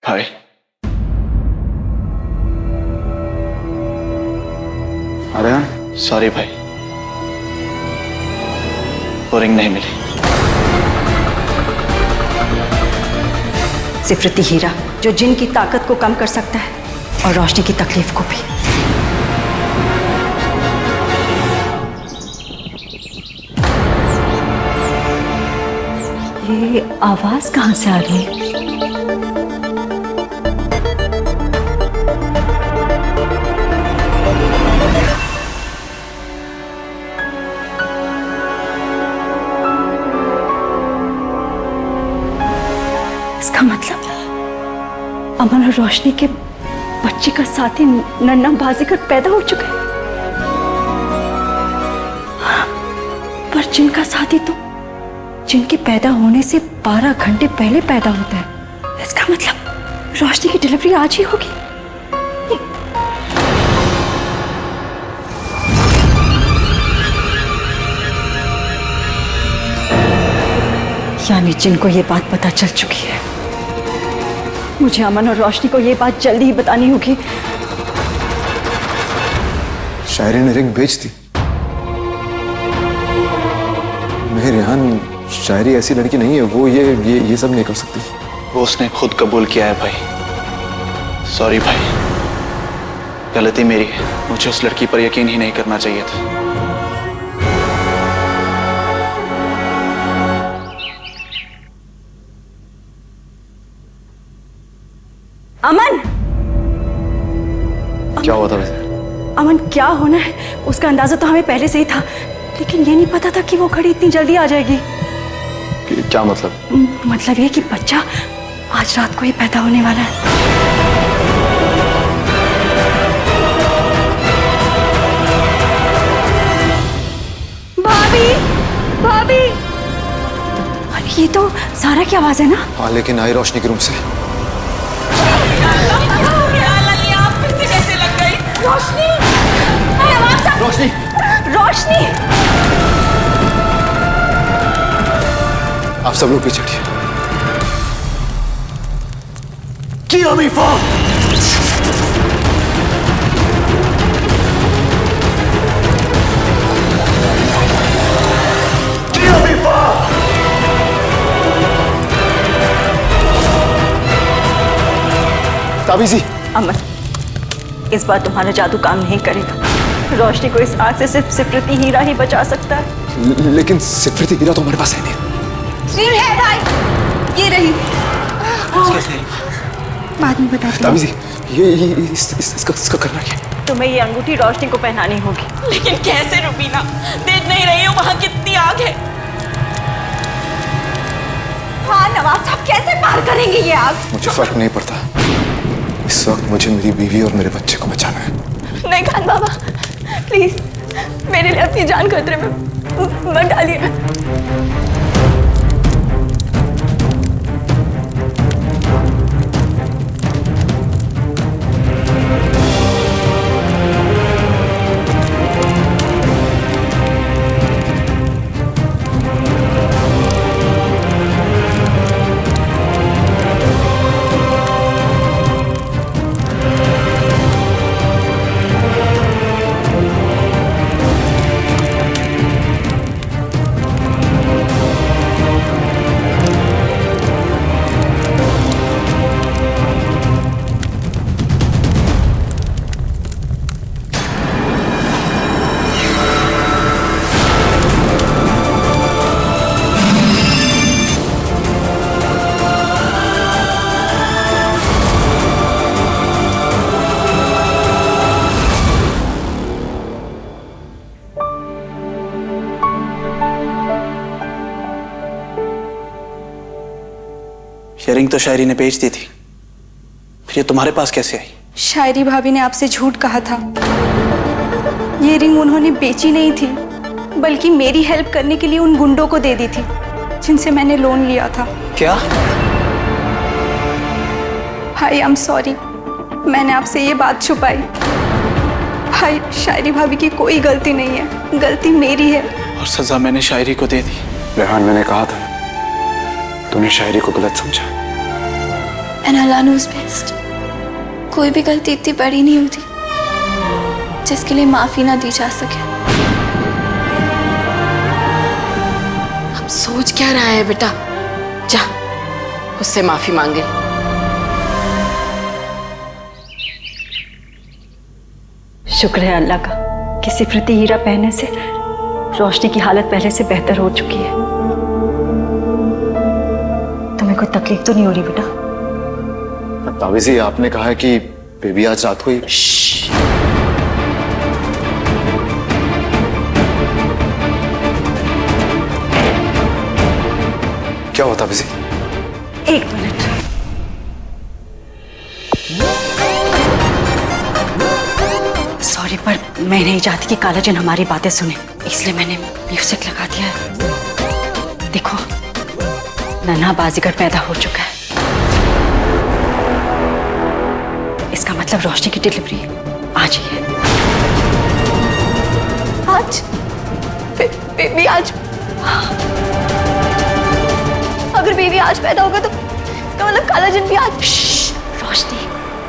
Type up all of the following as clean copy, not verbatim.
हाय। अरे सॉरी भाई, वो रिंग नहीं मिली। सिफरती हीरा जो जिन की ताकत को कम कर सकता है और रोशनी की तकलीफ को भी। ये आवाज कहां से आ रही है? इसका मतलब अमन और रोशनी के बच्चे का साथी नन्ना बाजीगर पैदा हो चुका है। पर जिनका साथी तो जिनके पैदा होने से 12 घंटे पहले पैदा होता है। इसका मतलब रोशनी की डिलीवरी आज ही होगी। यानी जिनको ये बात पता चल चुकी है, मुझे अमन और रोशनी को ये बात जल्दी ही बतानी होगी। शायरी ने रिंग भेज दी। नहीं रेहान, शायरी ऐसी लड़की नहीं है, वो ये सब नहीं कर सकती। वो उसने खुद कबूल किया है भाई। सॉरी भाई, गलती मेरी है। मुझे उस लड़की पर यकीन ही नहीं करना चाहिए था। अमन, क्या हुआ था वैसे? अमन क्या होना है उसका अंदाजा तो हमें पहले से ही था, लेकिन ये नहीं पता था कि वो घड़ी इतनी जल्दी आ जाएगी। क्या मतलब? मतलब ये कि बच्चा आज रात को ही पैदा होने वाला है। भाभी, भाभी, अरे ये तो सारा की आवाज है ना? हाँ, लेकिन आई रोशनी के रूम से। रोशनी, रोशनी, रोशनी, आप सब लोग पीछे हटिए। ताबीजी। अमन, इस बार तुम्हारा जादू काम नहीं करेगा। रोशनी को इस आग से सिर्फ सिफरती हीरा ही बचा सकता है। लेकिन सिफरती हीरा तो हमारे पास है नहीं। है भाई, ये रही। बाद में बताती हूँ। ताबीजी, इसका करना क्या? तुम्हें ये अंगूठी रोशनी को पहनानी होगी। लेकिन कैसे रुबीना? देख नहीं रही हो वहां कितनी आग है? हाँ नवाब साहब, कैसे पार करेंगे ये आग? मुझे फर्क नहीं पड़ता। इस वक्त मुझे मेरी बीवी और मेरे बच्चे को बचाना है। नहीं खान बाबा, प्लीज मेरे लिए अपनी जान खतरे में मत डालिए। ये रिंग तो शायरी ने बेच दी थी, फिर ये तुम्हारे पास कैसे आई? शायरी भाभी ने आपसे झूठ कहा था। ये रिंग उन्होंने बेची नहीं थी, बल्कि मेरी हेल्प करने के लिए उन गुंडों को दे दी थी जिनसे मैंने लोन लिया था। क्या? भाई आई एम सॉरी, मैंने आपसे ये बात छुपाई। भाई शायरी भाभी की कोई गलती नहीं है, गलती मेरी है। और सजा मैंने शायरी को दे दी। रेहान, मैंने कहा था तूने शायरी को गलत समझा। And Allah knows best. कोई भी गलती इतनी बड़ी नहीं होती जिसके लिए माफी ना दी जा सके। अब सोच क्या रहा है बेटा, जा उससे माफी मांगे। शुक्र है अल्लाह का कि सिफरती हीरा पहनने से रोशनी की हालत पहले से बेहतर हो चुकी है। तुम्हें कोई तकलीफ तो नहीं हो रही बेटा? ताबी जी, आपने कहा है कि बेबी आज रात को ही। क्या हुआ ताबी जी? एक मिनट। सॉरी, पर मैं नहीं चाहती कि कालाजन हमारी बातें सुने, इसलिए मैंने म्यूजिक लगा दिया है। देखो, नन्हा बाजीगर पैदा हो चुका है। इसका मतलब रोशनी की डिलीवरी आज ही है। आज? बेबी आज? अगर बेबी आज पैदा होगा तो मतलब कालाजन भी आज? रोशनी,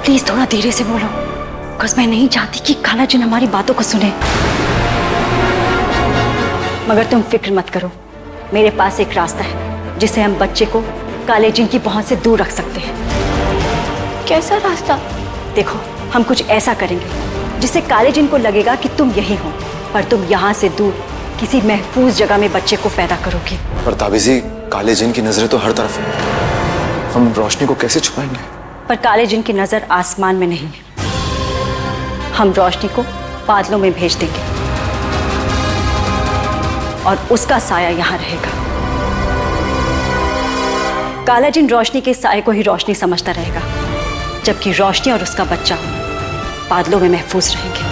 प्लीज थोड़ा धीरे से बोलो, बिकॉज मैं नहीं चाहती कि कालाजन हमारी बातों को सुने। मगर तुम फिक्र मत करो, मेरे पास एक रास्ता है जिससे हम बच्चे को कालेजिन की पहुंच से दूर रख सकते हैं। कैसा रास्ता? देखो, हम कुछ ऐसा करेंगे जिससे कालेजिन को लगेगा कि तुम यही हो, पर तुम यहाँ से दूर किसी महफूज जगह में बच्चे को पैदा करोगे। पर ताबी जी, कालेजिन की नजरें तो हर तरफ है, हम रोशनी को कैसे छुपाएंगे? पर कालेजिन की नजर आसमान में नहीं है, हम रोशनी को बादलों में भेज देंगे और उसका साया यहाँ रहेगा। कालाजिन रोशनी के साये को ही रोशनी समझता रहेगा, जबकि रोशनी और उसका बच्चा बादलों में महफूज रहेंगे।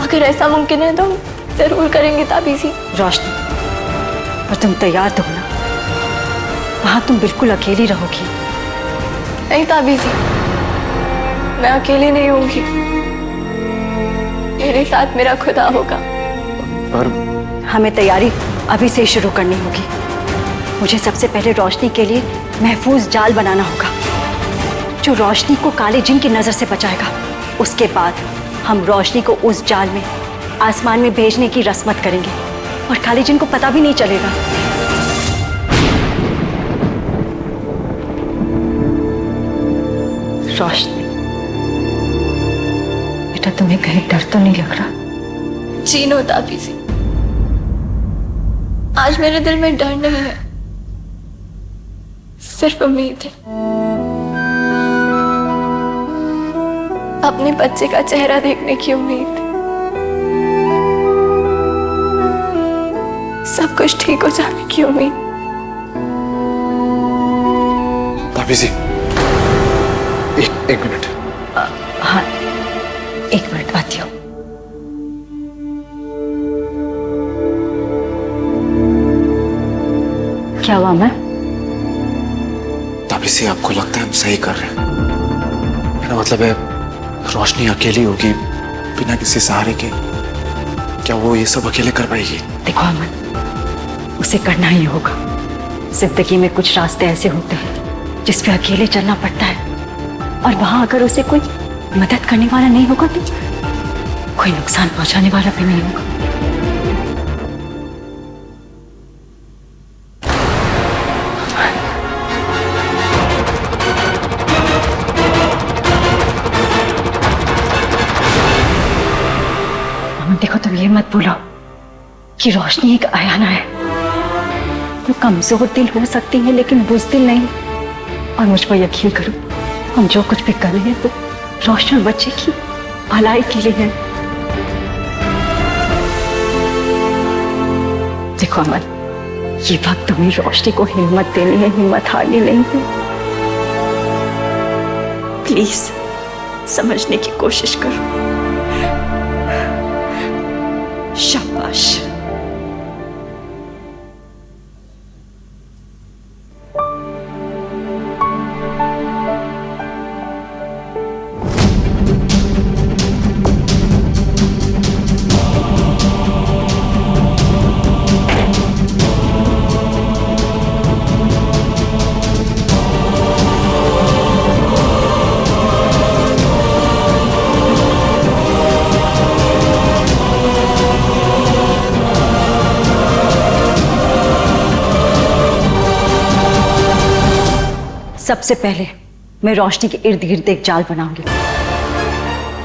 अगर ऐसा मुमकिन है तो हम जरूर करेंगे ताबी जी। रोशनी, और तुम तैयार तो हो ना? वहां तुम बिल्कुल अकेली रहोगी। नहीं ताबी जी, मैं अकेली नहीं होंगी, मेरे साथ मेरा खुदा होगा। पर हमें तैयारी अभी से शुरू करनी होगी। मुझे सबसे पहले रोशनी के लिए महफूज जाल बनाना होगा जो रोशनी को कालेजिन की नजर से बचाएगा। उसके बाद हम रोशनी को उस जाल में आसमान में भेजने की रस्मत करेंगे और कालेजिन को पता भी नहीं चलेगा। रोशनी बेटा, तुम्हें कहीं डर तो नहीं लग रहा? जी नो ताबी जी, आज मेरे दिल में डर नहीं है, सिर्फ उम्मीद है। अपने बच्चे का चेहरा देखने की उम्मीद। सब कुछ ठीक हो जाने की उम्मीद। ताबी जी, एक मिनट। हाँ, एक मिनट आती हूँ। क्या हुआ मैं? ताबी जी, आपको लगता है हम सही कर रहे हैं? मेरा मतलब है, रोशनी अकेली होगी बिना किसी सहारे के, क्या वो ये सब अकेले कर पाएगी? देखो अमन, उसे करना ही होगा। जिंदगी में कुछ रास्ते ऐसे होते हैं जिस पे अकेले चलना पड़ता है, और वहां अगर उसे कोई मदद करने वाला नहीं होगा तो कोई नुकसान पहुंचाने वाला भी नहीं होगा। अमन देखो, तुम ये मत भूलो कि रोशनी एक आयाना है। वो कमजोर दिल हो सकती है लेकिन बुज़दिल नहीं। और मुझ पर यकीन करो, हम जो कुछ भी कर रहे हैं वो रोशनी और बच्चे की भलाई के लिए है। देखो अमन, ये वक्त तुम्हें रोशनी को हिम्मत देनी है, हिम्मत हारनी नहीं है। प्लीज समझने की कोशिश करो। शाबाश। सबसे पहले मैं रोशनी के इर्द गिर्द एक जाल बनाऊंगी।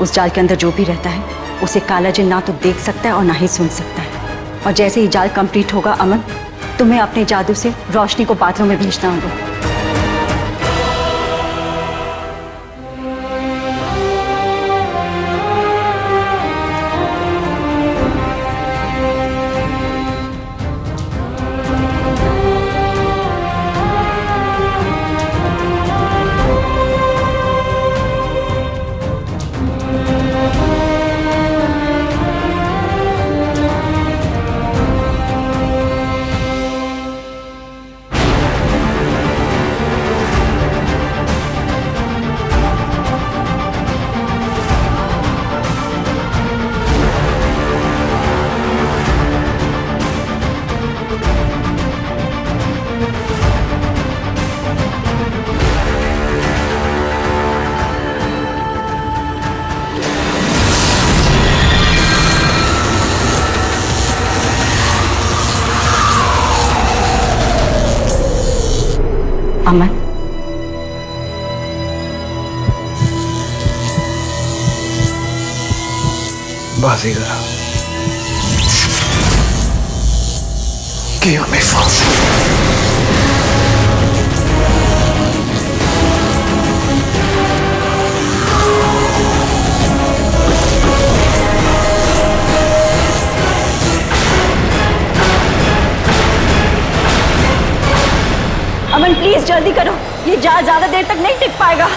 उस जाल के अंदर जो भी रहता है उसे काला जिन ना तो देख सकता है और ना ही सुन सकता है। और जैसे ही जाल कंप्लीट होगा अमन, तुम्हें अपने जादू से रोशनी को बाथरूम में भेजना होगा। अमन, बाजीगर कि हमें फांसी। अमन प्लीज जल्दी करो, ये जाल ज्यादा देर तक नहीं टिक पाएगा।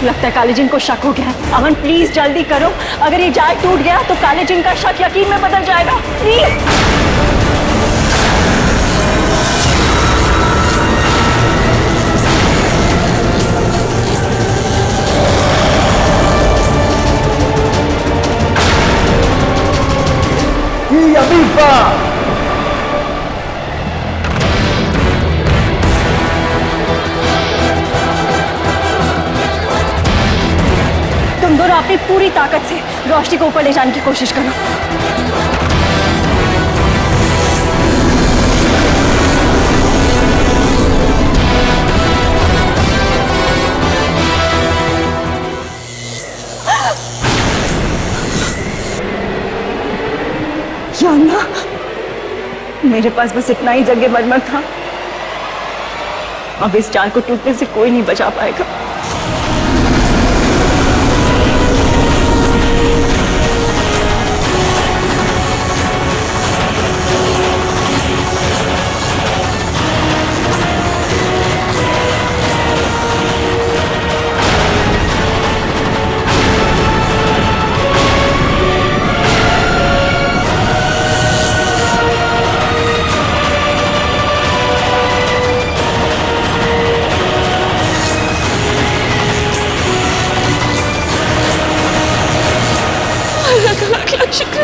लगता है काले जिन को शक हो गया है। अमन प्लीज जल्दी करो, अगर ये जाल टूट गया तो काले जिन का शक यकीन में बदल जाएगा। प्लीज। तुम दोनों अपनी पूरी ताकत से रोशनी को ऊपर ले जाने की कोशिश करो। या अल्लाह, मेरे पास बस इतना ही जंगे मरमर था। अब इस जाल को टूटने से कोई नहीं बचा पाएगा। शुक्र,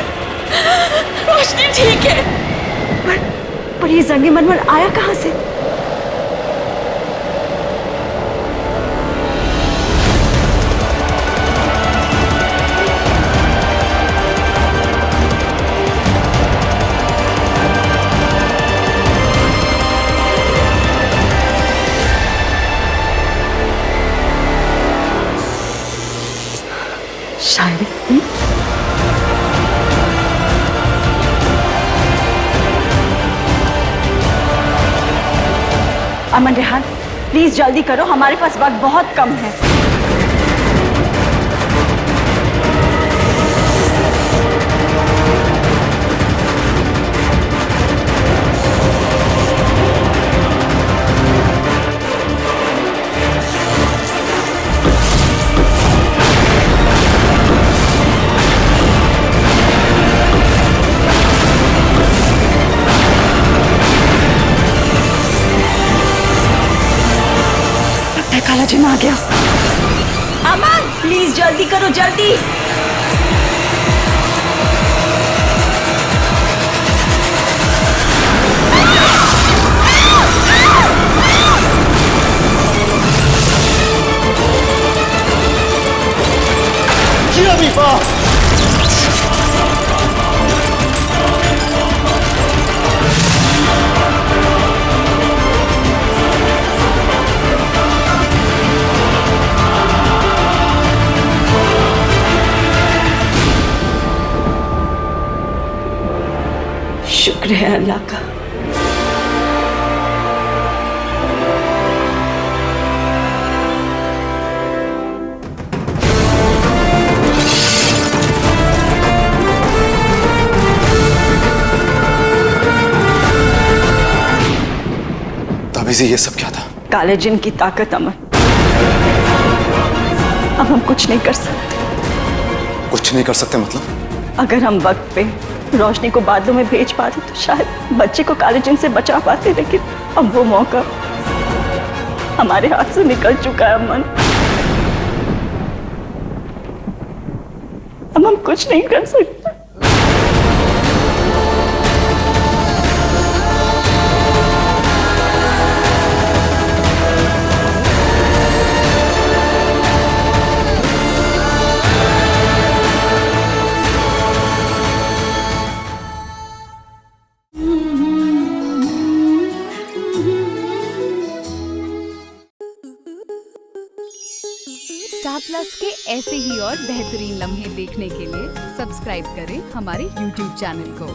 रोशनी ठीक है। पर ये जंगे मरमर आया कहां से? शायद अमन रेहान, प्लीज जल्दी करो, हमारे पास वक्त बहुत कम है। काला जिन आ गया। प्लीज जल्दी करो, जल्दी। शुक्र है अल्लाह का। ताबीज़ी ये सब क्या था? काले जिन की ताकत अमन। अब हम कुछ नहीं कर सकते। कुछ नहीं कर सकते मतलब? अगर हम वक्त पे रोशनी को बादलों में भेज पाते तो शायद बच्चे को काले जिन से बचा पाते, लेकिन अब वो मौका हमारे हाथ से निकल चुका है अमन। अब हम कुछ नहीं कर सकते। स्टार प्लस के ऐसे ही और बेहतरीन लम्हे देखने के लिए सब्सक्राइब करें हमारे YouTube चैनल को।